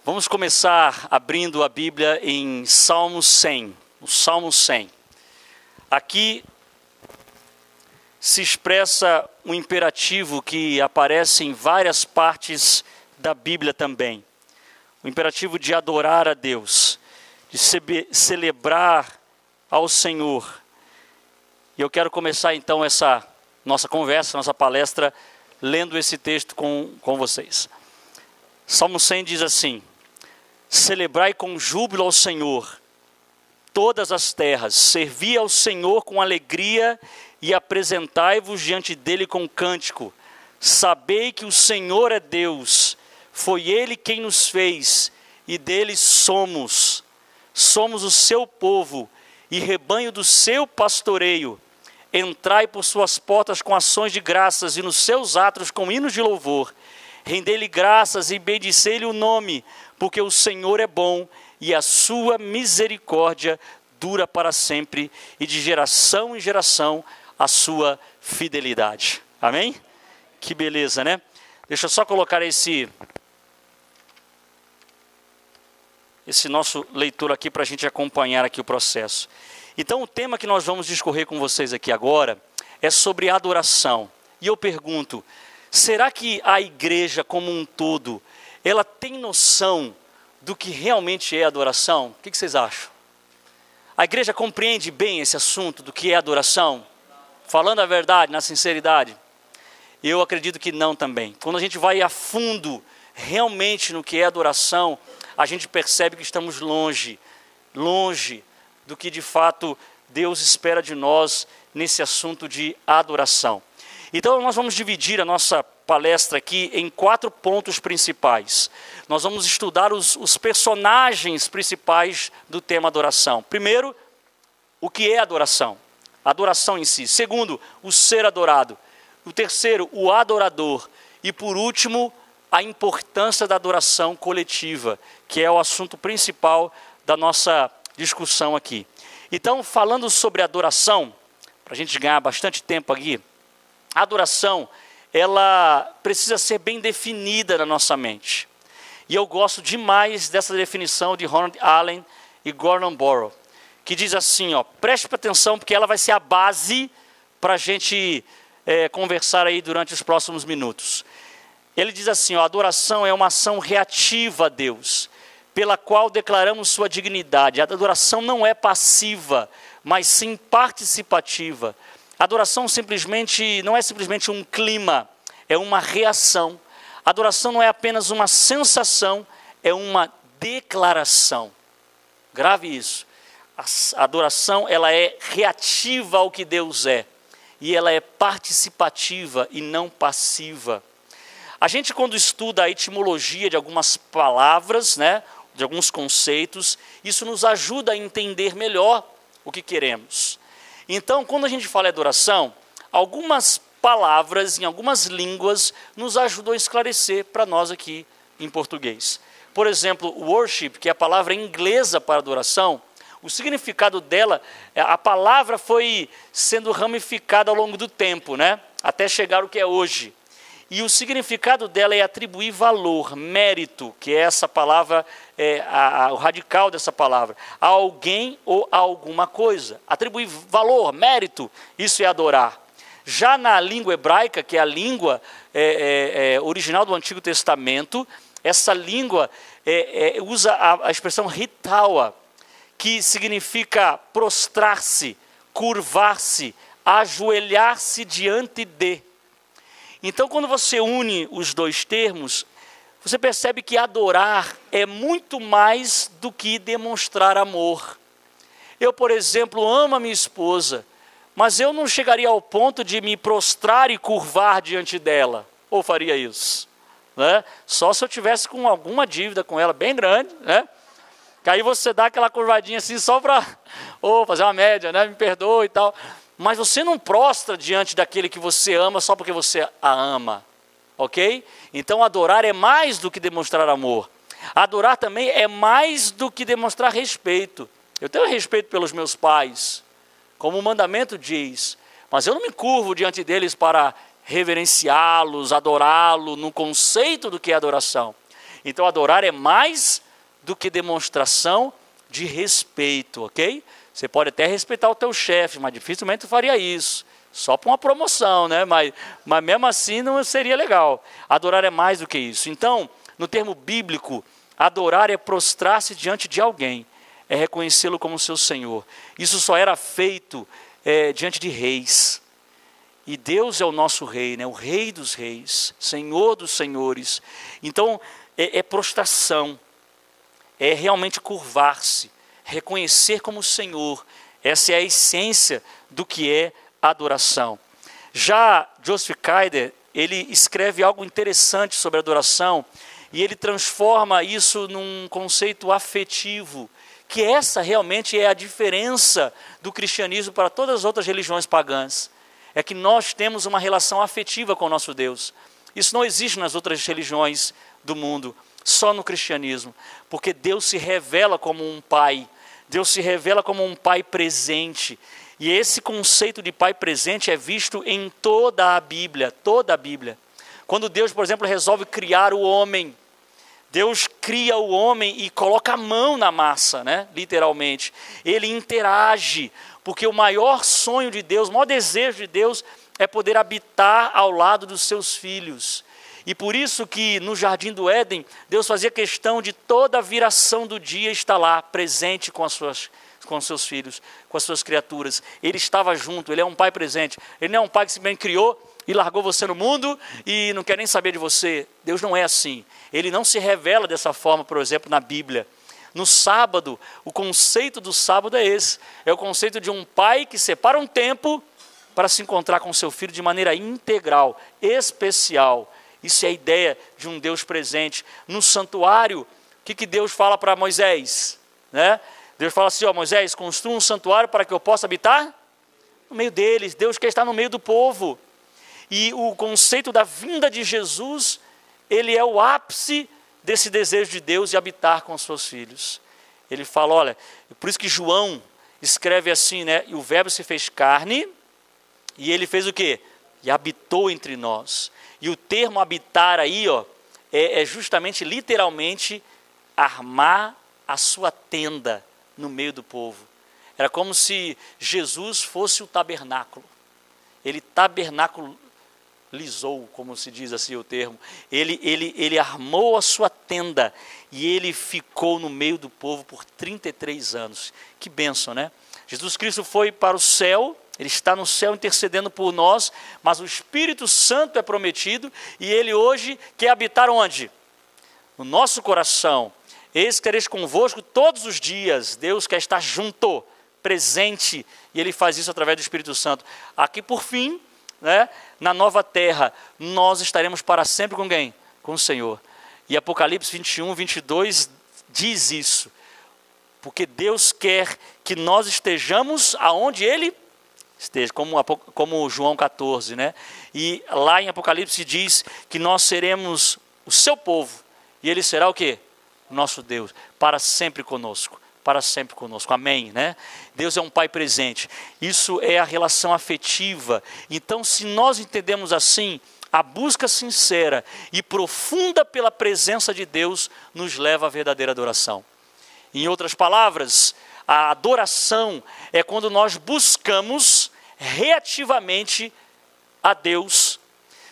Vamos começar abrindo a Bíblia em Salmo 100, o Salmo 100. Aqui se expressa um imperativo que aparece em várias partes da Bíblia também. O imperativo de adorar a Deus, de celebrar ao Senhor. E eu quero começar então essa nossa conversa, nossa palestra, lendo esse texto com vocês. Salmo 100 diz assim: celebrai com júbilo ao Senhor todas as terras, servi ao Senhor com alegria e apresentai-vos diante dele com cântico. Sabei que o Senhor é Deus, foi ele quem nos fez e dele somos. Somos o seu povo e rebanho do seu pastoreio. Entrai por suas portas com ações de graças e nos seus átrios com hinos de louvor. Rendei-lhe graças e bendicei-lhe o nome, porque o Senhor é bom e a sua misericórdia dura para sempre, e de geração em geração a sua fidelidade. Amém? Que beleza, né? Deixa eu só colocar esse nosso leitor aqui para a gente acompanhar aqui o processo. Então o tema que nós vamos discorrer com vocês aqui agora é sobre adoração. E eu pergunto, será que a igreja como um todo, ela tem noção do que realmente é adoração? O que vocês acham? A igreja compreende bem esse assunto do que é adoração? Falando a verdade, na sinceridade? Eu acredito que não também. Quando a gente vai a fundo realmente no que é adoração, a gente percebe que estamos longe do que de fato Deus espera de nós nesse assunto de adoração. Então nós vamos dividir a nossa palestra aqui em 4 pontos principais. Nós vamos estudar os personagens principais do tema adoração. Primeiro, o que é adoração? A adoração em si. Segundo, o ser adorado. O terceiro, o adorador. E por último, a importância da adoração coletiva, que é o assunto principal da nossa discussão aqui. Então, falando sobre adoração, para a gente ganhar bastante tempo aqui, a adoração, ela precisa ser bem definida na nossa mente. E eu gosto demais dessa definição de Ronald Allen e Gordon Borrow, que diz assim, preste atenção, porque ela vai ser a base para a gente conversar aí durante os próximos minutos. Ele diz assim, a adoração é uma ação reativa a Deus, pela qual declaramos sua dignidade. A adoração não é passiva, mas sim participativa. A adoração não é simplesmente um clima, é uma reação. A adoração não é apenas uma sensação, é uma declaração. Grave isso. A adoração, ela é reativa ao que Deus é. E ela é participativa e não passiva. A gente, quando estuda a etimologia de algumas palavras, de alguns conceitos, isso nos ajuda a entender melhor o que queremos. Então, quando a gente fala em adoração, algumas palavras em algumas línguas nos ajudam a esclarecer para nós aqui em português. Por exemplo, worship, que é a palavra inglesa para adoração, o significado dela, a palavra foi sendo ramificada ao longo do tempo, até chegar ao que é hoje. E o significado dela é atribuir valor, mérito, que é essa palavra, o radical dessa palavra, a alguém ou a alguma coisa. Atribuir valor, mérito, isso é adorar. Já na língua hebraica, que é a língua original do Antigo Testamento, essa língua usa a expressão ritaua, que significa prostrar-se, curvar-se, ajoelhar-se diante de. Então, quando você une os dois termos, você percebe que adorar é muito mais do que demonstrar amor. Eu, por exemplo, amo a minha esposa, mas eu não chegaria ao ponto de me prostrar e curvar diante dela. Ou faria isso? Só se eu tivesse com alguma dívida com ela bem grande, que aí você dá aquela curvadinha assim só para fazer uma média, me perdoa e tal. Mas você não prostra diante daquele que você ama só porque você a ama, ok? Então adorar é mais do que demonstrar amor. Adorar também é mais do que demonstrar respeito. Eu tenho respeito pelos meus pais, como o mandamento diz, mas eu não me curvo diante deles para reverenciá-los, adorá-lo no conceito do que é adoração. Então adorar é mais do que demonstração de respeito, ok? Você pode até respeitar o teu chefe, mas dificilmente tu faria isso. Só para uma promoção, né? Mas mesmo assim não seria legal. Adorar é mais do que isso. Então, no termo bíblico, adorar é prostrar-se diante de alguém, é reconhecê-lo como seu Senhor. Isso só era feito diante de reis. E Deus é o nosso rei, né? O rei dos reis, Senhor dos senhores. Então, é prostração, é realmente curvar-se, reconhecer como Senhor. Essa é a essência do que é adoração. Já Joseph Kaider, ele escreve algo interessante sobre adoração, e ele transforma isso num conceito afetivo, que essa realmente é a diferença do cristianismo para todas as outras religiões pagãs. É que nós temos uma relação afetiva com o nosso Deus. Isso não existe nas outras religiões do mundo, só no cristianismo, porque Deus se revela como um pai, Deus se revela como um pai presente. E esse conceito de pai presente é visto em toda a Bíblia, toda a Bíblia. Quando Deus, por exemplo, resolve criar o homem, Deus cria o homem e coloca a mão na massa, né? Literalmente. Ele interage, porque o maior sonho de Deus, o maior desejo de Deus é poder habitar ao lado dos seus filhos. E por isso que no Jardim do Éden, Deus fazia questão de toda a viração do dia estar lá, presente com os seus filhos, com as suas criaturas. Ele estava junto, ele é um pai presente. Ele não é um pai que simplesmente criou e largou você no mundo e não quer nem saber de você. Deus não é assim. Ele não se revela dessa forma, por exemplo, na Bíblia. No sábado, o conceito do sábado é esse. É o conceito de um pai que separa um tempo para se encontrar com seu filho de maneira integral, especial. Isso é a ideia de um Deus presente. No santuário, o que Deus fala para Moisés? Né? Deus fala assim, Moisés, construa um santuário para que eu possa habitar no meio deles. Deus quer estar no meio do povo. E o conceito da vinda de Jesus, ele é o ápice desse desejo de Deus de habitar com os seus filhos. Ele fala, olha, por isso que João escreve assim, né? E o verbo se fez carne, e ele fez o quê? E habitou entre nós. E o termo habitar aí, é justamente, literalmente, armar a sua tenda no meio do povo. Era como se Jesus fosse o tabernáculo. Ele tabernaculizou, como se diz assim o termo. Ele armou a sua tenda e ele ficou no meio do povo por 33 anos. Que bênção, né? Jesus Cristo foi para o céu, ele está no céu intercedendo por nós, mas o Espírito Santo é prometido e ele hoje quer habitar onde? No nosso coração. Eis que tereis convosco todos os dias. Deus quer estar junto, presente, e ele faz isso através do Espírito Santo. Aqui por fim, né, na nova terra, nós estaremos para sempre com quem? Com o Senhor. E Apocalipse 21, 22 diz isso. Porque Deus quer que nós estejamos aonde Ele esteja, como João 14, né? E lá em Apocalipse diz que nós seremos o seu povo, e Ele será o quê? O nosso Deus, para sempre conosco. Para sempre conosco, amém, né? Deus é um pai presente, isso é a relação afetiva. Então, se nós entendemos assim, a busca sincera e profunda pela presença de Deus nos leva à verdadeira adoração. Em outras palavras, a adoração é quando nós buscamos reativamente a Deus.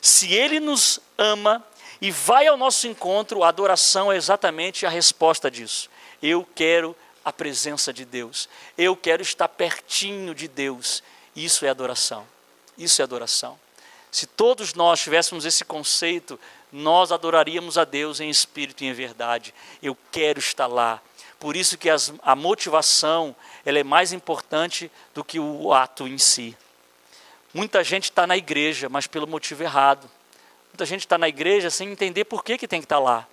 Se Ele nos ama e vai ao nosso encontro, a adoração é exatamente a resposta disso. Eu quero a presença de Deus. Eu quero estar pertinho de Deus. Isso é adoração. Isso é adoração. Se todos nós tivéssemos esse conceito, nós adoraríamos a Deus em espírito e em verdade. Eu quero estar lá. Por isso que a motivação, ela é mais importante do que o ato em si. Muita gente está na igreja, mas pelo motivo errado. Muita gente está na igreja sem entender por que tem que estar lá.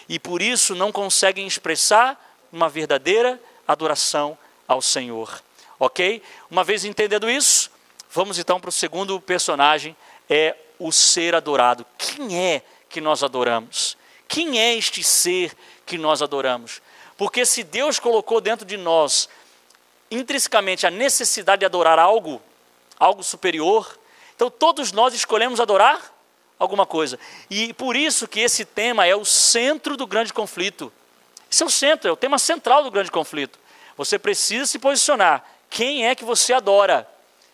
E por isso não conseguem expressar uma verdadeira adoração ao Senhor. Ok? Uma vez entendendo isso, vamos então para o segundo personagem, é o ser adorado. Quem é que nós adoramos? Quem é este ser que nós adoramos? Porque se Deus colocou dentro de nós, intrinsecamente, a necessidade de adorar algo superior, então todos nós escolhemos adorar alguma coisa. E por isso que esse tema é o centro do grande conflito. Esse é o centro, é o tema central do grande conflito. Você precisa se posicionar. Quem é que você adora?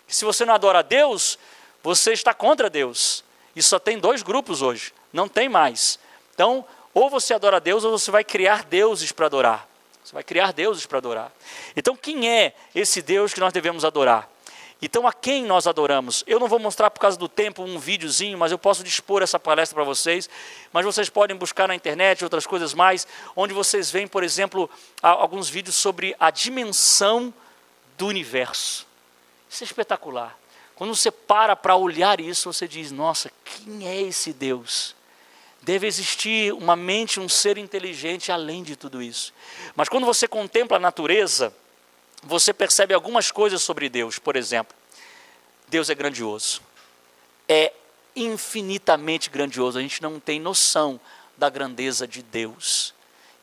Se você não adora a Deus, você está contra Deus. E só tem 2 grupos hoje, não tem mais. Então, ou você adora a Deus, ou você vai criar deuses para adorar. Você vai criar deuses para adorar. Então, quem é esse Deus que nós devemos adorar? Então, a quem nós adoramos? Eu não vou mostrar por causa do tempo um videozinho, mas eu posso dispor essa palestra para vocês. Mas vocês podem buscar na internet outras coisas mais, onde vocês veem, por exemplo, alguns vídeos sobre a dimensão do universo. Isso é espetacular. Quando você para olhar isso, você diz, nossa, quem é esse Deus? Deve existir uma mente, um ser inteligente além de tudo isso. Mas quando você contempla a natureza, você percebe algumas coisas sobre Deus. Por exemplo, Deus é grandioso. É infinitamente grandioso. A gente não tem noção da grandeza de Deus.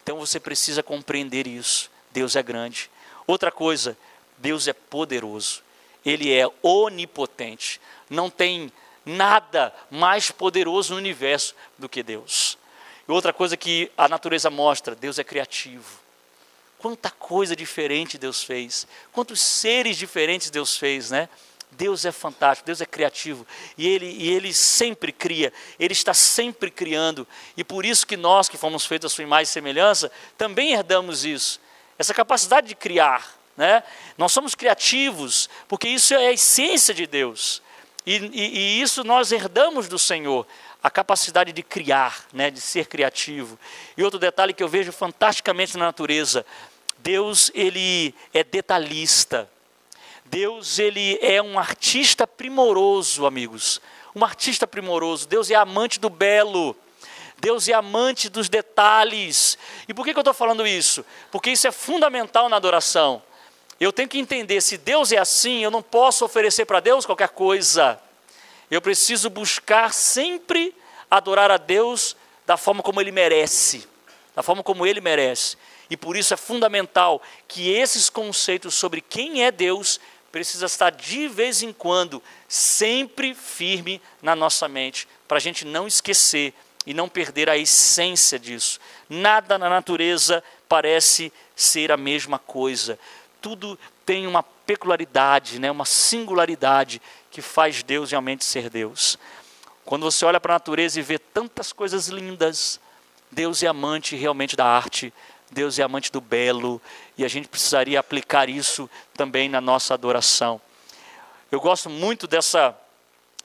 Então você precisa compreender isso. Deus é grande. Outra coisa, Deus é poderoso. Ele é onipotente. Não tem nada mais poderoso no universo do que Deus. E outra coisa que a natureza mostra, Deus é criativo. Quanta coisa diferente Deus fez. Quantos seres diferentes Deus fez, né? Deus é fantástico, Deus é criativo. E Ele sempre cria. Ele está sempre criando. E por isso que nós, que fomos feitos à sua imagem e semelhança, também herdamos isso. Essa capacidade de criar, né? Nós somos criativos, porque isso é a essência de Deus. E isso nós herdamos do Senhor, a capacidade de criar, né, de ser criativo. E outro detalhe que eu vejo fantasticamente na natureza, Deus, Ele é detalhista. Deus, Ele é um artista primoroso, amigos. Um artista primoroso. Deus é amante do belo. Deus é amante dos detalhes. E por que eu estou falando isso? Porque isso é fundamental na adoração. Eu tenho que entender, se Deus é assim, eu não posso oferecer para Deus qualquer coisa. Eu preciso buscar sempre adorar a Deus da forma como Ele merece. Da forma como Ele merece. E por isso é fundamental que esses conceitos sobre quem é Deus precisa estar de vez em quando sempre firme na nossa mente, para a gente não esquecer e não perder a essência disso. Nada na natureza parece ser a mesma coisa. Tudo tem uma peculiaridade, né, uma singularidade que faz Deus realmente ser Deus. Quando você olha para a natureza e vê tantas coisas lindas, Deus é amante realmente da arte, Deus é amante do belo, e a gente precisaria aplicar isso também na nossa adoração. Eu gosto muito dessa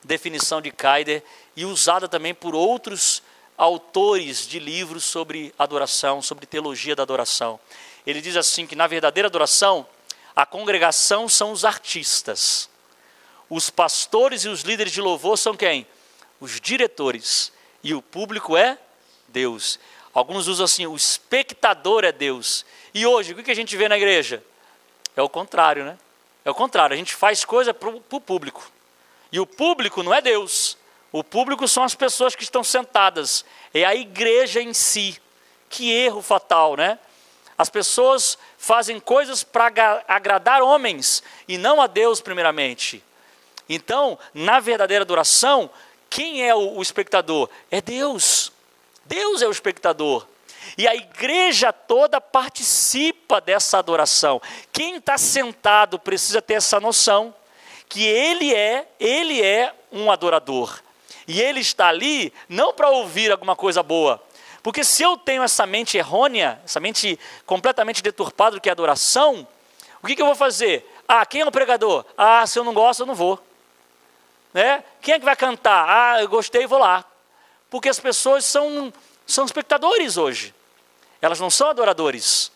definição de Kaider, e usada também por outros autores de livros sobre adoração, sobre teologia da adoração. Ele diz assim que na verdadeira adoração, a congregação são os artistas. Os pastores e os líderes de louvor são quem? Os diretores. E o público é Deus. Alguns usam assim, o espectador é Deus. E hoje, o que a gente vê na igreja? É o contrário, né? É o contrário, a gente faz coisa para o público. E o público não é Deus. O público são as pessoas que estão sentadas. É a igreja em si. Que erro fatal, né? As pessoas fazem coisas para agradar homens e não a Deus primeiramente. Então, na verdadeira adoração, quem é o espectador? É Deus. Deus é o espectador. E a igreja toda participa dessa adoração. Quem está sentado precisa ter essa noção que ele é um adorador. E ele está ali não para ouvir alguma coisa boa. Porque se eu tenho essa mente errônea, essa mente completamente deturpada do que é adoração, o que eu vou fazer? Quem é o pregador? Se eu não gosto, eu não vou. Né? Quem é que vai cantar? Eu gostei, vou lá. Porque as pessoas são espectadores hoje. Elas não são adoradores.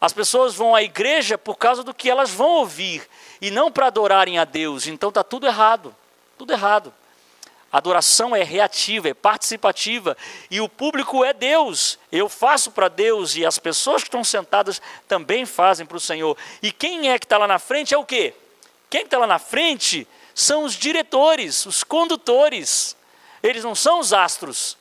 As pessoas vão à igreja por causa do que elas vão ouvir, e não para adorarem a Deus. Então está tudo errado. Tudo errado. A adoração é reativa, é participativa, e o público é Deus. Eu faço para Deus, e as pessoas que estão sentadas também fazem para o Senhor. E quem é que está lá na frente é o quê? Quem está lá na frente são os diretores, os condutores. Eles não são os astros.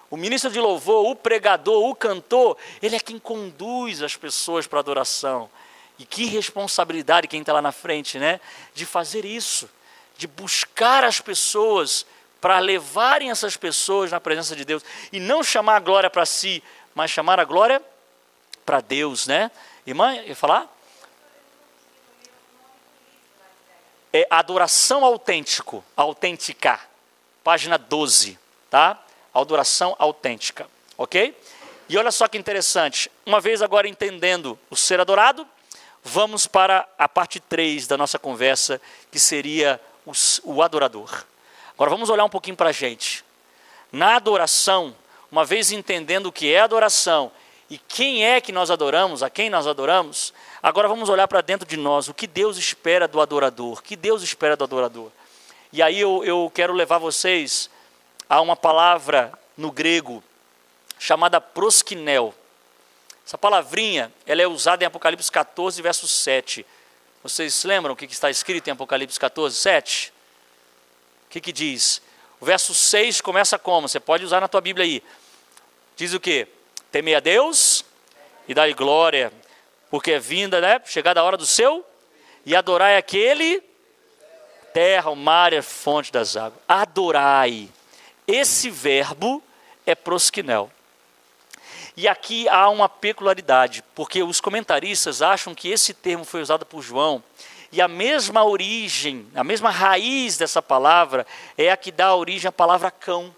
O ministro de louvor, o pregador, o cantor, ele é quem conduz as pessoas para a adoração. E que responsabilidade quem está lá na frente, né? De fazer isso, de buscar as pessoas para levarem essas pessoas na presença de Deus. E não chamar a glória para si, mas chamar a glória para Deus, né? Irmã, ia falar? É adoração autêntica. Página 12, tá? Adoração autêntica, ok? E olha só que interessante. Uma vez agora entendendo o ser adorado, vamos para a parte 3 da nossa conversa, que seria o adorador. Agora vamos olhar um pouquinho para a gente. Na adoração, uma vez entendendo o que é adoração e quem é que nós adoramos, a quem nós adoramos, agora vamos olhar para dentro de nós, o que Deus espera do adorador, o que Deus espera do adorador. E aí eu quero levar vocês a uma palavra no grego chamada proskinel. Essa palavrinha, ela é usada em Apocalipse 14, verso 7. Vocês se lembram o que está escrito em Apocalipse 14, 7? O que diz? O verso 6 começa como? Você pode usar na tua Bíblia aí. Diz o quê? Temei a Deus e dai glória, porque é vinda, né? Chegada a hora do seu, e adorai aquele, terra, o mar e a fonte das águas. Adorai. Esse verbo é proskinel. E aqui há uma peculiaridade, porque os comentaristas acham que esse termo foi usado por João, e a mesma origem, a mesma raiz dessa palavra é a que dá origem à palavra cão,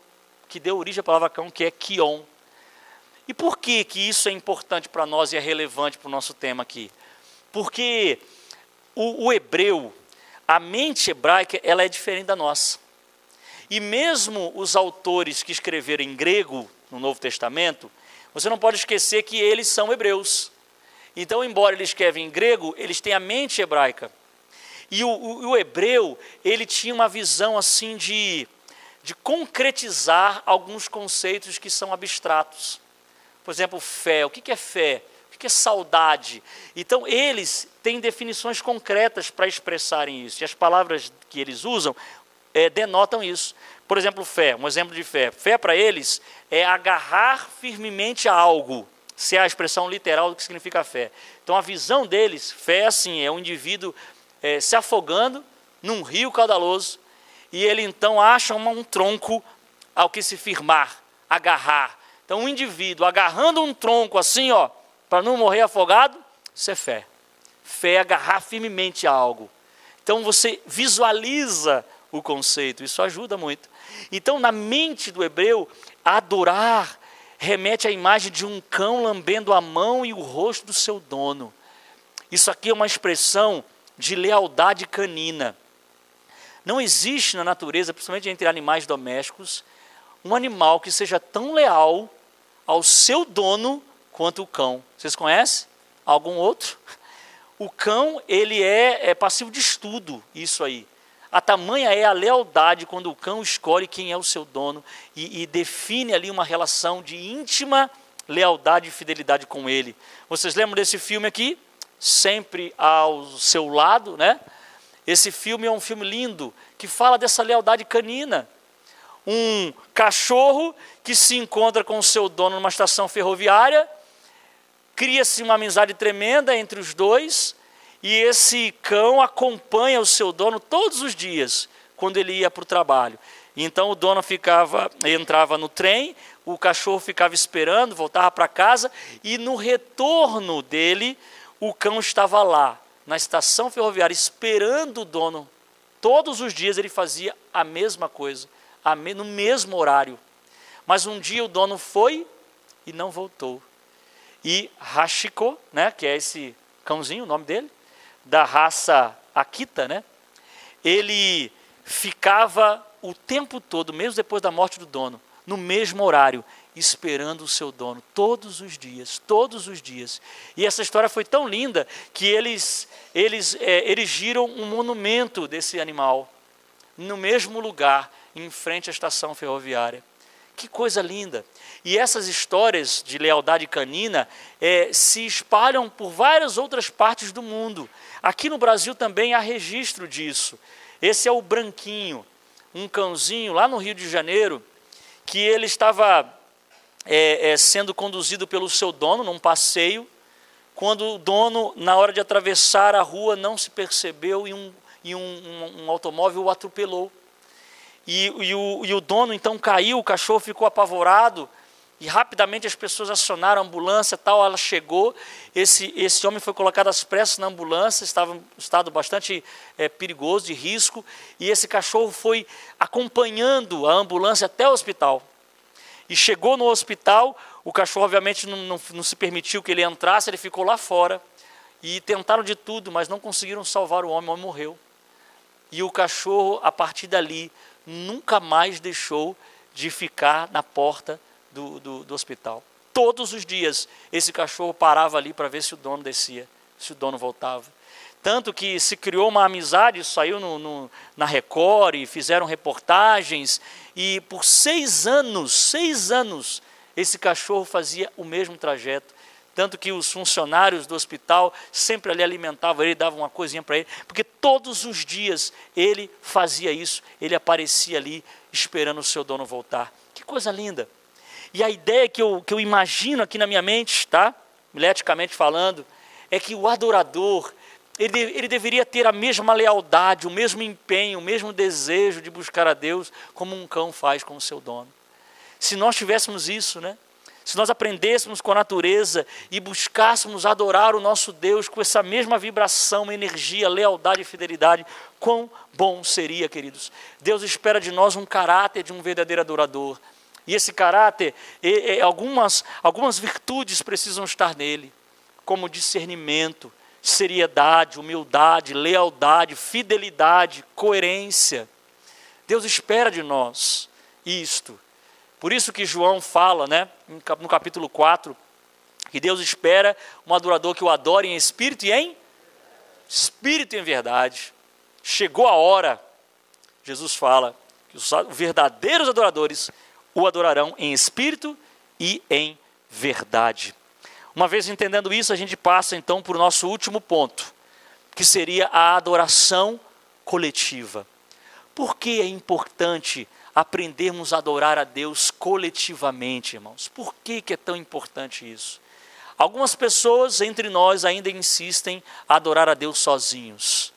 que deu origem à palavra cão, que é kion. E por que isso é importante para nós e é relevante para o nosso tema aqui? Porque o hebreu, a mente hebraica, ela é diferente da nossa. E mesmo os autores que escreveram em grego no Novo Testamento, você não pode esquecer que eles são hebreus. Então, embora eles escrevem em grego, eles têm a mente hebraica. E o hebreu, ele tinha uma visão assim de concretizar alguns conceitos que são abstratos. Por exemplo, fé. O que é fé? O que é saudade? Então, eles têm definições concretas para expressarem isso. E as palavras que eles usam denotam isso. Por exemplo, fé, um exemplo de fé. Fé para eles é agarrar firmemente a algo. Se é a expressão literal do que significa fé. Então a visão deles, fé assim, é um indivíduo se afogando num rio caudaloso e ele então acha um tronco ao que se firmar, agarrar. Então um indivíduo agarrando um tronco assim, ó, para não morrer afogado, isso é fé. Fé é agarrar firmemente a algo. Então você visualiza o conceito, isso ajuda muito. Então, na mente do hebreu, adorar remete à imagem de um cão lambendo a mão e o rosto do seu dono. Isso aqui é uma expressão de lealdade canina. Não existe na natureza, principalmente entre animais domésticos, um animal que seja tão leal ao seu dono quanto o cão. Vocês conhecem algum outro? O cão, ele é passivo de estudo, isso aí. A tamanha é a lealdade quando o cão escolhe quem é o seu dono e define ali uma relação de íntima lealdade e fidelidade com ele. Vocês lembram desse filme aqui? Sempre ao seu lado, né? Esse filme é um filme lindo, que fala dessa lealdade canina. Um cachorro que se encontra com o seu dono numa estação ferroviária, cria-se uma amizade tremenda entre os dois, e esse cão acompanha o seu dono todos os dias, quando ele ia para o trabalho. Então o dono entrava no trem, o cachorro ficava esperando, voltava para casa, e no retorno dele, o cão estava lá, na estação ferroviária, esperando o dono. Todos os dias ele fazia a mesma coisa, no mesmo horário. Mas um dia o dono foi e não voltou. E Hachiko, né, que é esse cãozinho, o nome dele, da raça Akita, né? Ele ficava o tempo todo, mesmo depois da morte do dono, no mesmo horário, esperando o seu dono, todos os dias, todos os dias. E essa história foi tão linda que eles erigiram um monumento desse animal, no mesmo lugar, em frente à estação ferroviária. Que coisa linda! E essas histórias de lealdade canina se espalham por várias outras partes do mundo. Aqui no Brasil também há registro disso. Esse é o Branquinho, um cãozinho lá no Rio de Janeiro, que ele estava sendo conduzido pelo seu dono num passeio, quando o dono, na hora de atravessar a rua, não se percebeu e um automóvel o atropelou. e o dono então caiu, o cachorro ficou apavorado, e rapidamente as pessoas acionaram a ambulância, tal, ela chegou, esse homem foi colocado às pressas na ambulância, estava em um estado bastante perigoso, de risco, e esse cachorro foi acompanhando a ambulância até o hospital. E chegou no hospital, o cachorro obviamente não se permitiu que ele entrasse, ele ficou lá fora, e tentaram de tudo, mas não conseguiram salvar o homem morreu. E o cachorro, a partir dali, nunca mais deixou de ficar na porta do hospital. Todos os dias, esse cachorro parava ali para ver se o dono descia, se o dono voltava. Tanto que se criou uma amizade, saiu na Record, e fizeram reportagens, e por 6 anos, esse cachorro fazia o mesmo trajeto. Tanto que os funcionários do hospital sempre ali alimentavam ele, davam uma coisinha para ele, porque todos os dias ele fazia isso, ele aparecia ali esperando o seu dono voltar. Que coisa linda! E a ideia que eu imagino aqui na minha mente, tá? Mileticamente falando, é que o adorador, ele deveria ter a mesma lealdade, o mesmo empenho, o mesmo desejo de buscar a Deus, como um cão faz com o seu dono. Se nós tivéssemos isso, né? Se nós aprendêssemos com a natureza e buscássemos adorar o nosso Deus com essa mesma vibração, energia, lealdade e fidelidade, quão bom seria, queridos. Deus espera de nós um caráter de um verdadeiro adorador. E esse caráter, algumas virtudes precisam estar nele, como discernimento, seriedade, humildade, lealdade, fidelidade, coerência. Deus espera de nós isto. Por isso que João fala, né, no capítulo 4, que Deus espera um adorador que o adore em espírito e em verdade. Chegou a hora, Jesus fala, que os verdadeiros adoradores o adorarão em espírito e em verdade. Uma vez entendendo isso, a gente passa então para o nosso último ponto, que seria a adoração coletiva. Por que é importante aprendermos a adorar a Deus coletivamente, irmãos? Por que é tão importante isso? Algumas pessoas entre nós ainda insistem a adorar a Deus sozinhos.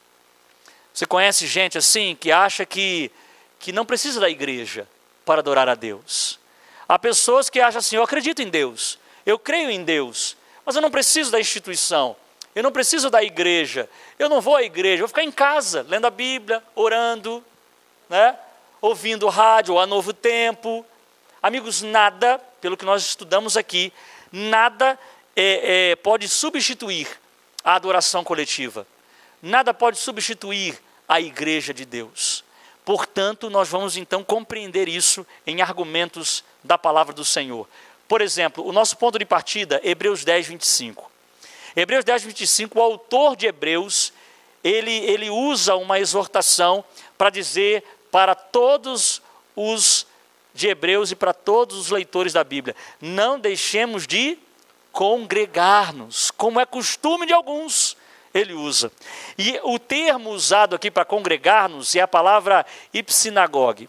Você conhece gente assim que acha que não precisa da igreja para adorar a Deus? Há pessoas que acham assim: eu acredito em Deus, eu creio em Deus, mas eu não preciso da instituição, eu não preciso da igreja, eu não vou à igreja, eu vou ficar em casa, lendo a Bíblia, orando, né? Ouvindo rádio, a Novo Tempo. Amigos, nada, pelo que nós estudamos aqui, nada pode substituir a adoração coletiva. Nada pode substituir a igreja de Deus. Portanto, nós vamos então compreender isso em argumentos da palavra do Senhor. Por exemplo, o nosso ponto de partida, Hebreus 10, 25. Hebreus 10, 25, o autor de Hebreus, ele usa uma exortação para dizer para todos os de Hebreus e para todos os leitores da Bíblia: não deixemos de congregar-nos, como é costume de alguns, ele usa. E o termo usado aqui para congregar-nos é a palavra ipsinagogue,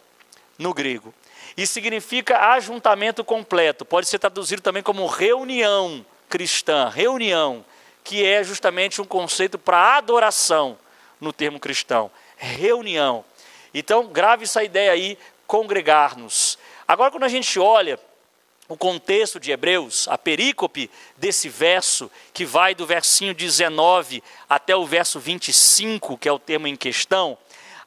no grego, e significa ajuntamento completo, pode ser traduzido também como reunião cristã, reunião, que é justamente um conceito para adoração no termo cristão, reunião. Então, grave essa ideia aí, congregar-nos. Agora, quando a gente olha o contexto de Hebreus, a perícope desse verso, que vai do versinho 19 até o verso 25, que é o termo em questão,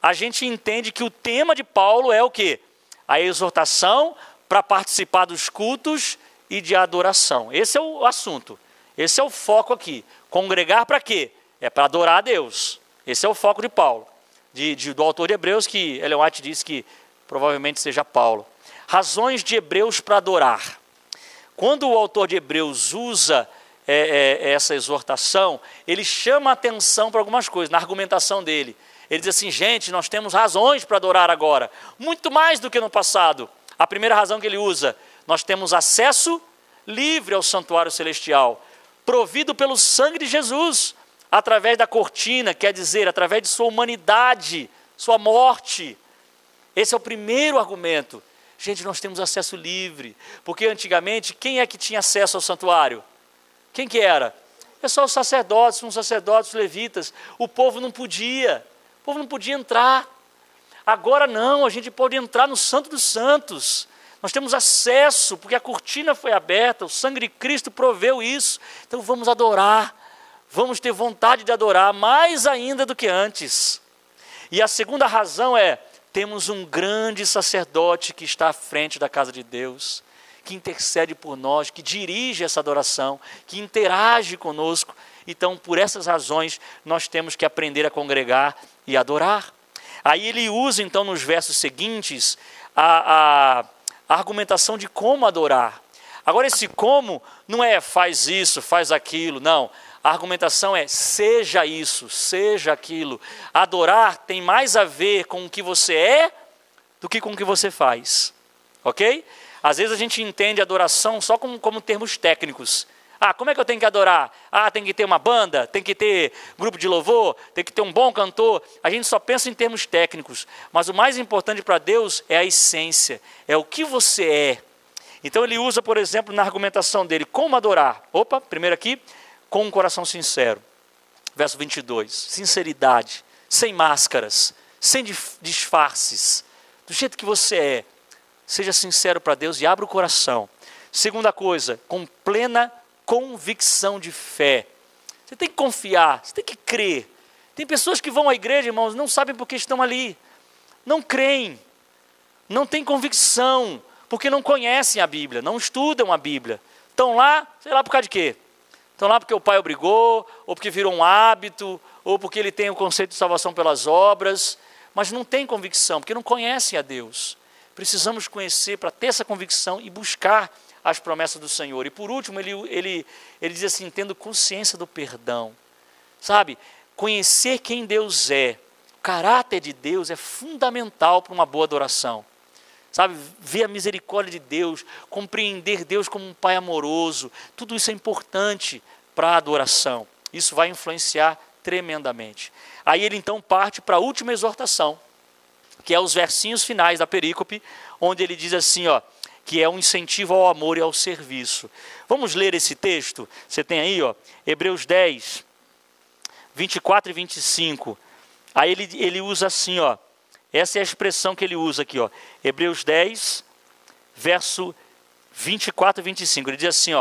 a gente entende que o tema de Paulo é o quê? A exortação para participar dos cultos e de adoração. Esse é o assunto, esse é o foco aqui. Congregar para quê? É para adorar a Deus. Esse é o foco de Paulo. Do autor de Hebreus, que Ellen White diz que provavelmente seja Paulo. Razões de Hebreus para adorar. Quando o autor de Hebreus usa essa exortação, ele chama a atenção para algumas coisas, na argumentação dele. Ele diz assim: gente, nós temos razões para adorar agora, muito mais do que no passado. A primeira razão que ele usa: nós temos acesso livre ao santuário celestial, provido pelo sangue de Jesus, através da cortina, quer dizer, através de sua humanidade, sua morte. Esse é o primeiro argumento. Gente, nós temos acesso livre, porque antigamente, quem é que tinha acesso ao santuário? Quem que era? É só os sacerdotes, os levitas. O povo não podia entrar. Agora não, a gente pode entrar no Santo dos Santos. Nós temos acesso, porque a cortina foi aberta, o sangue de Cristo proveu isso. Então vamos adorar, vamos ter vontade de adorar, mais ainda do que antes. E a segunda razão é, temos um grande sacerdote que está à frente da casa de Deus, que intercede por nós, que dirige essa adoração, que interage conosco. Então, por essas razões, nós temos que aprender a congregar e adorar. Aí ele usa, então, nos versos seguintes, a argumentação de como adorar. Agora, esse como não é faz isso, faz aquilo, não. A argumentação é seja isso, seja aquilo. Adorar tem mais a ver com o que você é do que com o que você faz. Ok? Às vezes a gente entende adoração só como termos técnicos. Como é que eu tenho que adorar? Tem que ter uma banda, tem que ter grupo de louvor, tem que ter um bom cantor. A gente só pensa em termos técnicos. Mas o mais importante para Deus é a essência, é o que você é. Então ele usa, por exemplo, na argumentação dele, como adorar. Primeiro aqui, com um coração sincero. Verso 22, sinceridade, sem máscaras, sem disfarces, do jeito que você é. Seja sincero para Deus e abra o coração. Segunda coisa, com plena convicção de fé. Você tem que confiar, você tem que crer. Tem pessoas que vão à igreja, irmãos, não sabem por que estão ali. Não creem, não têm convicção, porque não conhecem a Bíblia, não estudam a Bíblia. Estão lá, sei lá por causa de quê? Estão lá porque o pai obrigou, ou porque virou um hábito, ou porque ele tem o conceito de salvação pelas obras, mas não tem convicção, porque não conhecem a Deus. Precisamos conhecer para ter essa convicção e buscar as promessas do Senhor. E por último, ele diz assim, tendo consciência do perdão. Sabe, conhecer quem Deus é, o caráter de Deus é fundamental para uma boa adoração. Sabe, ver a misericórdia de Deus, compreender Deus como um Pai amoroso, tudo isso é importante para a adoração. Isso vai influenciar tremendamente. Aí ele então parte para a última exortação, que é os versinhos finais da perícope, onde ele diz assim, que é um incentivo ao amor e ao serviço. Vamos ler esse texto? Você tem aí, Hebreus 10, 24 e 25. Aí ele usa assim, essa é a expressão que ele usa aqui, Hebreus 10, verso 24 e 25. Ele diz assim,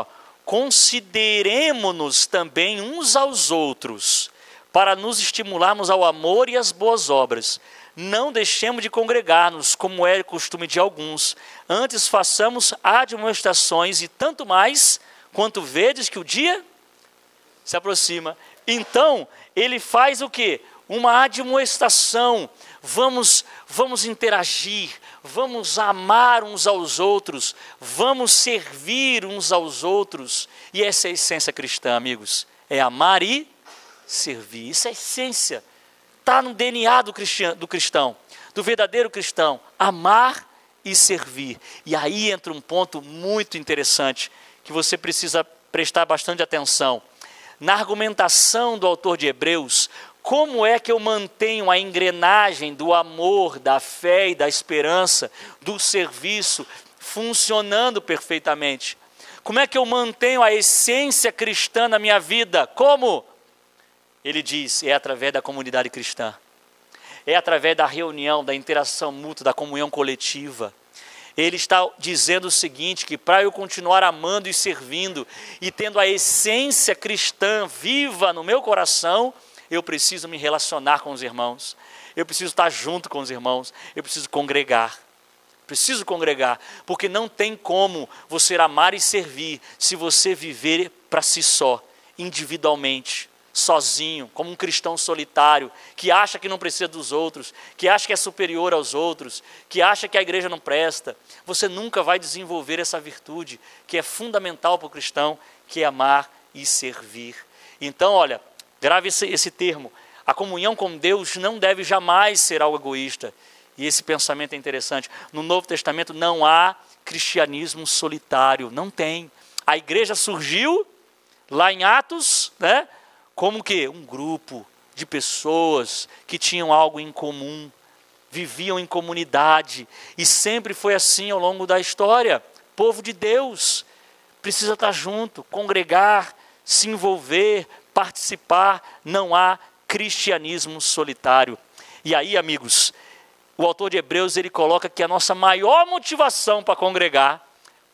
consideremo-nos também uns aos outros, para nos estimularmos ao amor e às boas obras. Não deixemos de congregar-nos, como é costume de alguns. Antes façamos admoestações, e tanto mais, quanto vedes que o dia se aproxima. Então, ele faz o quê? Uma admoestação. Vamos interagir, vamos amar uns aos outros, vamos servir uns aos outros. E essa é a essência cristã, amigos. É amar e servir. Isso é a essência. Está no DNA do cristão, do verdadeiro cristão, amar e servir. E aí entra um ponto muito interessante, que você precisa prestar bastante atenção. Na argumentação do autor de Hebreus, como é que eu mantenho a engrenagem do amor, da fé e da esperança, do serviço, funcionando perfeitamente? Como é que eu mantenho a essência cristã na minha vida? Como? Ele diz, é através da comunidade cristã. É através da reunião, da interação mútua, da comunhão coletiva. Ele está dizendo o seguinte, que para eu continuar amando e servindo, e tendo a essência cristã viva no meu coração, eu preciso me relacionar com os irmãos. Eu preciso estar junto com os irmãos. Eu preciso congregar. Preciso congregar, porque não tem como você amar e servir se você viver para si só, individualmente, sozinho, como um cristão solitário, que acha que não precisa dos outros, que acha que é superior aos outros, que acha que a igreja não presta. Você nunca vai desenvolver essa virtude que é fundamental para o cristão, que é amar e servir. Então, olha, grave esse termo. A comunhão com Deus não deve jamais ser algo egoísta. E esse pensamento é interessante. No Novo Testamento não há cristianismo solitário, não tem. A igreja surgiu lá em Atos, como que? Um grupo de pessoas que tinham algo em comum, viviam em comunidade, e sempre foi assim ao longo da história. Povo de Deus precisa estar junto, congregar, se envolver, participar. Não há cristianismo solitário. E aí, amigos, o autor de Hebreus, ele coloca que a nossa maior motivação para congregar,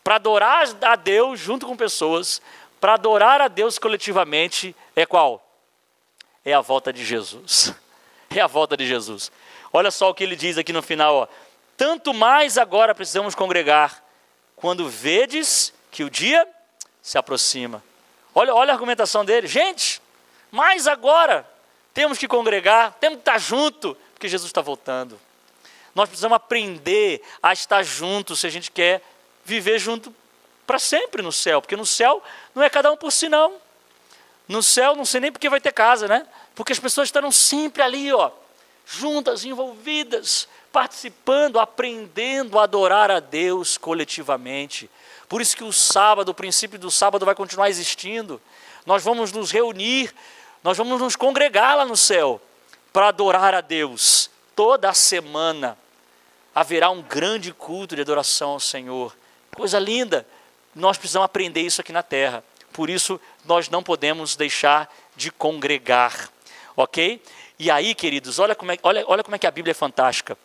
para adorar a Deus junto com pessoas, para adorar a Deus coletivamente, é qual? É a volta de Jesus. É a volta de Jesus. Olha só o que ele diz aqui no final, ó. Tanto mais agora precisamos congregar, quando vedes que o dia se aproxima. Olha a argumentação dele. Gente, mais agora temos que congregar, temos que estar junto, porque Jesus está voltando. Nós precisamos aprender a estar juntos se a gente quer viver junto para sempre no céu, porque no céu não é cada um por si não. No céu não sei nem porque vai ter casa, né? Porque as pessoas estarão sempre ali, ó, juntas, envolvidas, participando, aprendendo a adorar a Deus coletivamente. Por isso que o sábado, o princípio do sábado vai continuar existindo. Nós vamos nos reunir, nós vamos nos congregar lá no céu para adorar a Deus. Toda a semana haverá um grande culto de adoração ao Senhor. Coisa linda. Nós precisamos aprender isso aqui na terra. Por isso, nós não podemos deixar de congregar. Ok? E aí, queridos, olha como é que a Bíblia é fantástica.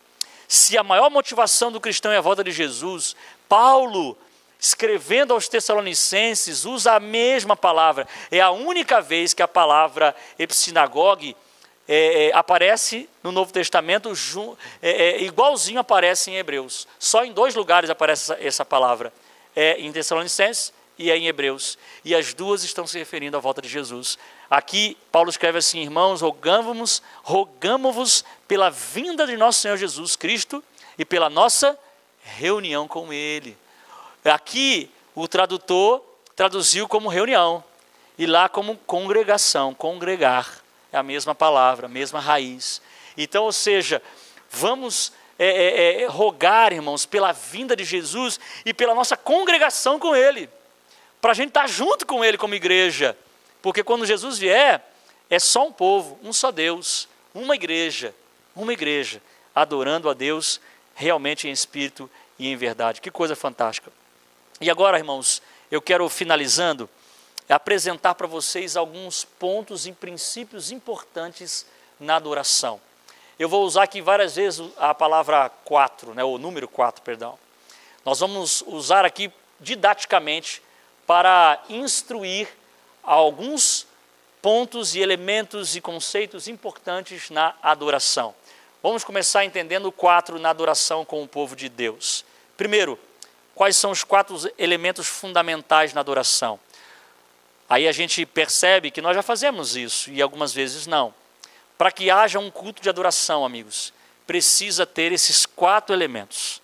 Se a maior motivação do cristão é a volta de Jesus, Paulo, escrevendo aos Tessalonicenses, usa a mesma palavra. É a única vez que a palavra epsinagogue aparece no Novo Testamento, igualzinho aparece em Hebreus. Só em 2 lugares aparece essa palavra. É em Tessalonicenses e é em Hebreus. E as duas estão se referindo à volta de Jesus. Aqui, Paulo escreve assim: irmãos, rogamo-vos pela vinda de nosso Senhor Jesus Cristo e pela nossa reunião com Ele. Aqui, o tradutor traduziu como reunião, e lá como congregação, congregar. É a mesma palavra, a mesma raiz. Então, ou seja, vamos rogar, irmãos, pela vinda de Jesus e pela nossa congregação com Ele, para a gente estar junto com Ele como igreja. Porque quando Jesus vier, é só um povo, um só Deus, uma igreja, adorando a Deus realmente em espírito e em verdade. Que coisa fantástica. E agora, irmãos, eu quero, finalizando, apresentar para vocês alguns pontos e princípios importantes na adoração. Eu vou usar aqui várias vezes a palavra 4, né, o número 4, perdão. Nós vamos usar aqui didaticamente para instruir alguns pontos e elementos e conceitos importantes na adoração. Vamos começar entendendo o 4 na adoração com o povo de Deus. Primeiro, quais são os 4 elementos fundamentais na adoração? Aí a gente percebe que nós já fazemos isso e algumas vezes não. Para que haja um culto de adoração, amigos, precisa ter esses 4 elementos: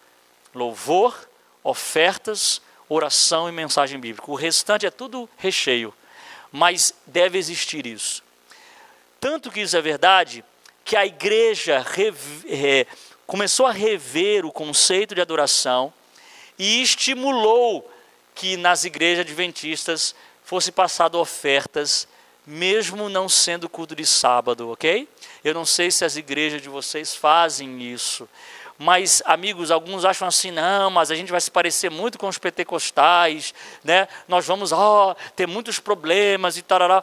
louvor, ofertas, oração e mensagem bíblica. O restante é tudo recheio, mas deve existir isso. Tanto que isso é verdade, que a igreja começou a rever o conceito de adoração e estimulou que nas igrejas adventistas fosse passado ofertas, mesmo não sendo culto de sábado, ok? Eu não sei se as igrejas de vocês fazem isso, mas, amigos, alguns acham assim: não, mas a gente vai se parecer muito com os pentecostais, né? Nós vamos ter muitos problemas e tarará.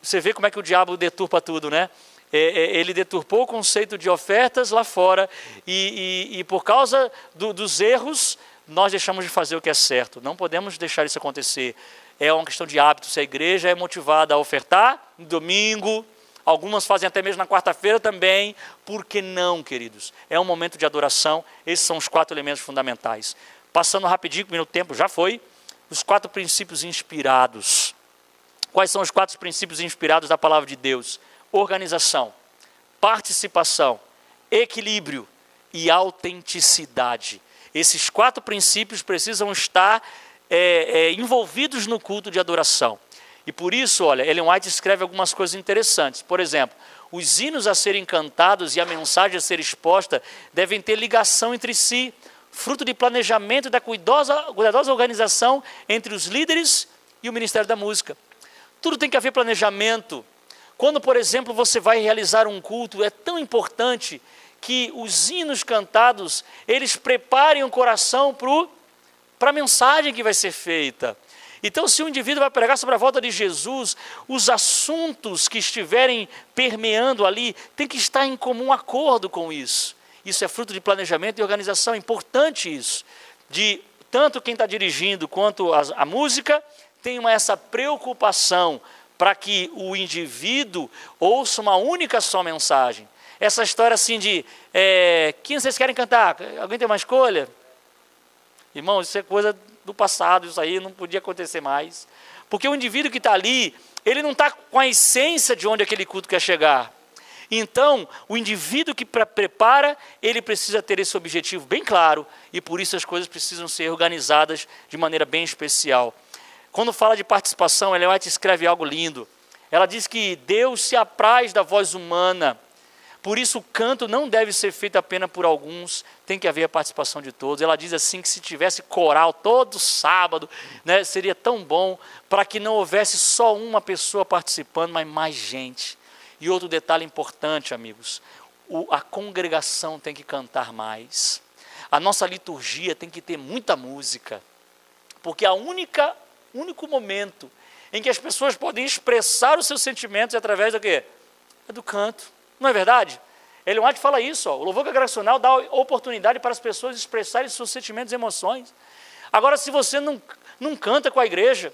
Você vê como é que o diabo deturpa tudo, né? Ele deturpou o conceito de ofertas lá fora e por causa dos erros, nós deixamos de fazer o que é certo. Não podemos deixar isso acontecer. É uma questão de hábito. Se a igreja é motivada a ofertar no domingo, algumas fazem até mesmo na quarta-feira também, por que não, queridos? É um momento de adoração. Esses são os 4 elementos fundamentais. Passando rapidinho, porque o tempo já foi, os 4 princípios inspirados. Quais são os 4 princípios inspirados da palavra de Deus? Organização, participação, equilíbrio e autenticidade. Esses 4 princípios precisam estar envolvidos no culto de adoração. E por isso, olha, Ellen White escreve algumas coisas interessantes. Por exemplo, os hinos a serem cantados e a mensagem a ser exposta devem ter ligação entre si, fruto de planejamento e da cuidadosa organização entre os líderes e o Ministério da Música. Tudo tem que haver planejamento. Quando, por exemplo, você vai realizar um culto, é tão importante que os hinos cantados, eles preparem o coração para a mensagem que vai ser feita. Então, se o indivíduo vai pregar sobre a volta de Jesus, os assuntos que estiverem permeando ali, tem que estar em comum acordo com isso. Isso é fruto de planejamento e organização. É importante isso. De tanto quem está dirigindo quanto a música tenham essa preocupação para que o indivíduo ouça uma única só mensagem. Essa história assim de, quem vocês querem cantar? Alguém tem uma escolha? Irmão, isso é coisa do passado, isso aí não podia acontecer mais. Porque o indivíduo que está ali, ele não está com a essência de onde aquele culto quer chegar. Então, o indivíduo que prepara, ele precisa ter esse objetivo bem claro, e por isso as coisas precisam ser organizadas de maneira bem especial. Quando fala de participação, Ellen White escreve algo lindo. Ela diz que Deus se apraz da voz humana, por isso o canto não deve ser feito apenas por alguns, tem que haver a participação de todos. Ela diz assim que se tivesse coral todo sábado, né, seria tão bom para que não houvesse só uma pessoa participando, mas mais gente. E outro detalhe importante, amigos, a congregação tem que cantar mais. A nossa liturgia tem que ter muita música, porque o único momento em que as pessoas podem expressar os seus sentimentos é através do quê? É do canto. Não é verdade? Ellen White fala isso, ó, o louvor congregacional dá oportunidade para as pessoas expressarem seus sentimentos e emoções. Agora, se você não canta com a igreja,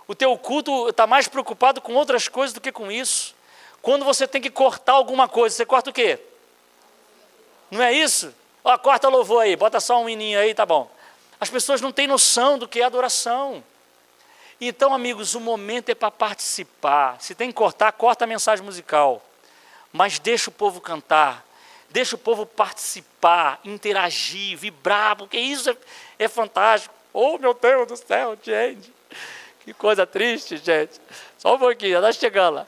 o teu culto está mais preocupado com outras coisas do que com isso. Quando você tem que cortar alguma coisa, você corta o quê? Não é isso? Ó, corta louvor aí, bota só um hininho aí, tá bom. As pessoas não têm noção do que é adoração. Então, amigos, o momento é para participar. Se tem que cortar, corta a mensagem musical. Mas deixa o povo cantar, deixa o povo participar, interagir, vibrar, porque isso é fantástico. Oh, meu Deus do céu, gente, que coisa triste, gente. Só um pouquinho, já está chegando lá.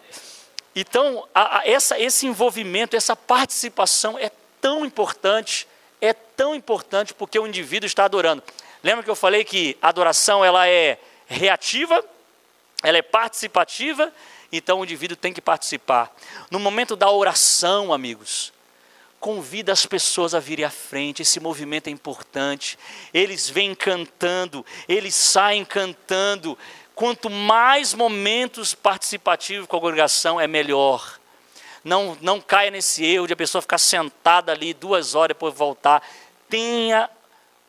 Então, esse envolvimento, essa participação é tão importante porque o indivíduo está adorando. Lembra que eu falei que a adoração ela é reativa, ela é participativa, então o indivíduo tem que participar. No momento da oração, amigos, convida as pessoas a virem à frente, esse movimento é importante. Eles vêm cantando, eles saem cantando. Quanto mais momentos participativos com a congregação, é melhor. Não caia nesse erro de a pessoa ficar sentada ali 2 horas e depois voltar. Tenha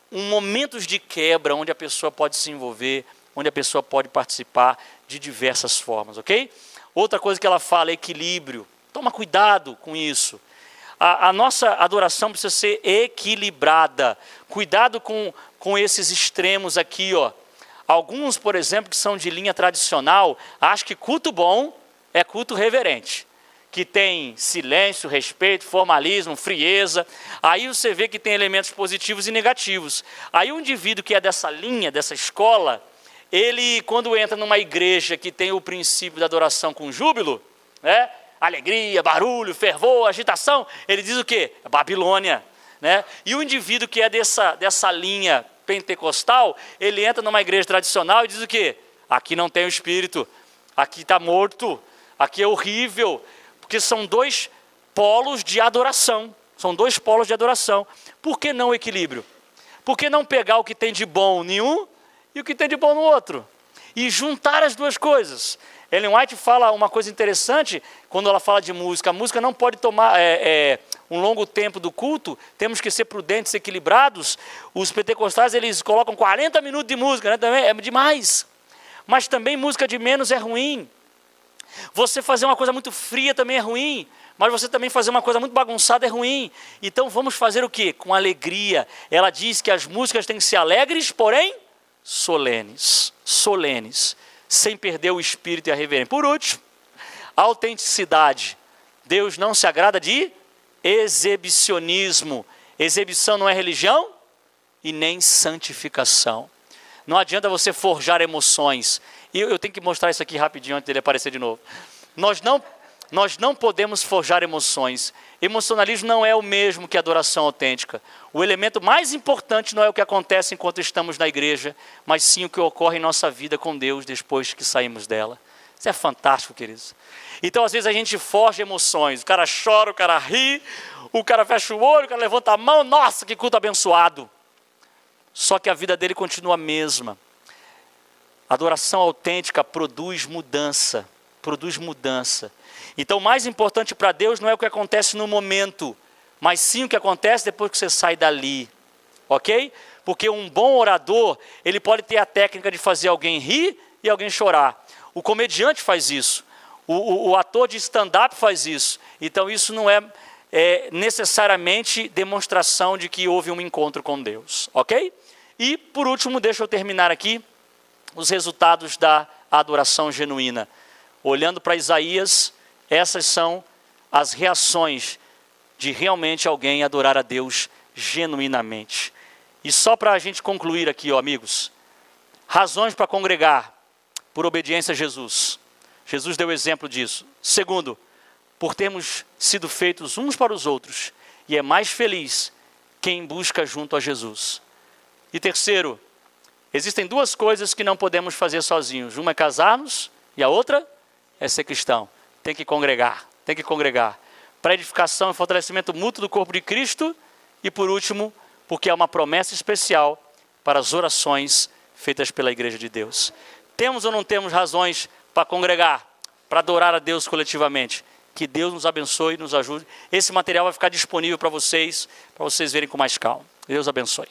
momentos de quebra onde a pessoa pode se envolver, onde a pessoa pode participar de diversas formas, ok? Outra coisa que ela fala é equilíbrio. Toma cuidado com isso. A nossa adoração precisa ser equilibrada. Cuidado com esses extremos aqui, ó. Alguns, por exemplo, que são de linha tradicional, acham que culto bom é culto reverente, que tem silêncio, respeito, formalismo, frieza. Aí você vê que tem elementos positivos e negativos. Aí o indivíduo que é dessa linha, dessa escola, ele, quando entra numa igreja que tem o princípio da adoração com júbilo, né? Alegria, barulho, fervor, agitação, ele diz o quê? É Babilônia. Né? E o indivíduo que é dessa linha pentecostal, ele entra numa igreja tradicional e diz o quê? Aqui não tem o Espírito, aqui está morto, aqui é horrível, porque são 2 polos de adoração. São 2 polos de adoração. Por que não equilíbrio? Por que não pegar o que tem de bom em um e o que tem de bom no outro? E juntar as 2 coisas. Ellen White fala uma coisa interessante quando ela fala de música. A música não pode tomar um longo tempo do culto, temos que ser prudentes, equilibrados. Os pentecostais, eles colocam 40 minutos de música, né? Também é demais. Mas também música de menos é ruim. Você fazer uma coisa muito fria também é ruim, mas você também fazer uma coisa muito bagunçada é ruim. Então vamos fazer o quê? Com alegria. Ela diz que as músicas têm que ser alegres, porém solenes, sem perder o espírito e a reverência. Por último, autenticidade. Deus não se agrada de exibicionismo. Exibição não é religião e nem santificação. Não adianta você forjar emoções. E eu tenho que mostrar isso aqui rapidinho antes dele aparecer de novo. Nós não podemos forjar emoções. Emocionalismo não é o mesmo que adoração autêntica. O elemento mais importante não é o que acontece enquanto estamos na igreja, mas sim o que ocorre em nossa vida com Deus depois que saímos dela. Isso é fantástico, queridos. Então, às vezes, a gente forja emoções. O cara chora, o cara ri, o cara fecha o olho, o cara levanta a mão. Nossa, que culto abençoado. Só que a vida dele continua a mesma. A adoração autêntica produz mudança. Então, o mais importante para Deus não é o que acontece no momento, mas sim o que acontece depois que você sai dali, ok? Porque um bom orador, ele pode ter a técnica de fazer alguém rir e alguém chorar. O comediante faz isso, o ator de stand-up faz isso. Então isso não é necessariamente demonstração de que houve um encontro com Deus, ok? E por último, deixa eu terminar aqui, os resultados da adoração genuína. Olhando para Isaías, essas são as reações de realmente alguém adorar a Deus genuinamente. E só para a gente concluir aqui, ó, amigos, razões para congregar por obediência a Jesus. Jesus deu exemplo disso. Segundo, por termos sido feitos uns para os outros, e é mais feliz quem busca junto a Jesus. E terceiro, existem duas coisas que não podemos fazer sozinhos. Uma é casarmos e a outra é ser cristão. Tem que congregar, tem que congregar. Para edificação e fortalecimento mútuo do corpo de Cristo. E por último, porque é uma promessa especial para as orações feitas pela Igreja de Deus. Temos ou não temos razões para congregar, para adorar a Deus coletivamente? Que Deus nos abençoe e nos ajude. Esse material vai ficar disponível para vocês verem com mais calma. Deus abençoe.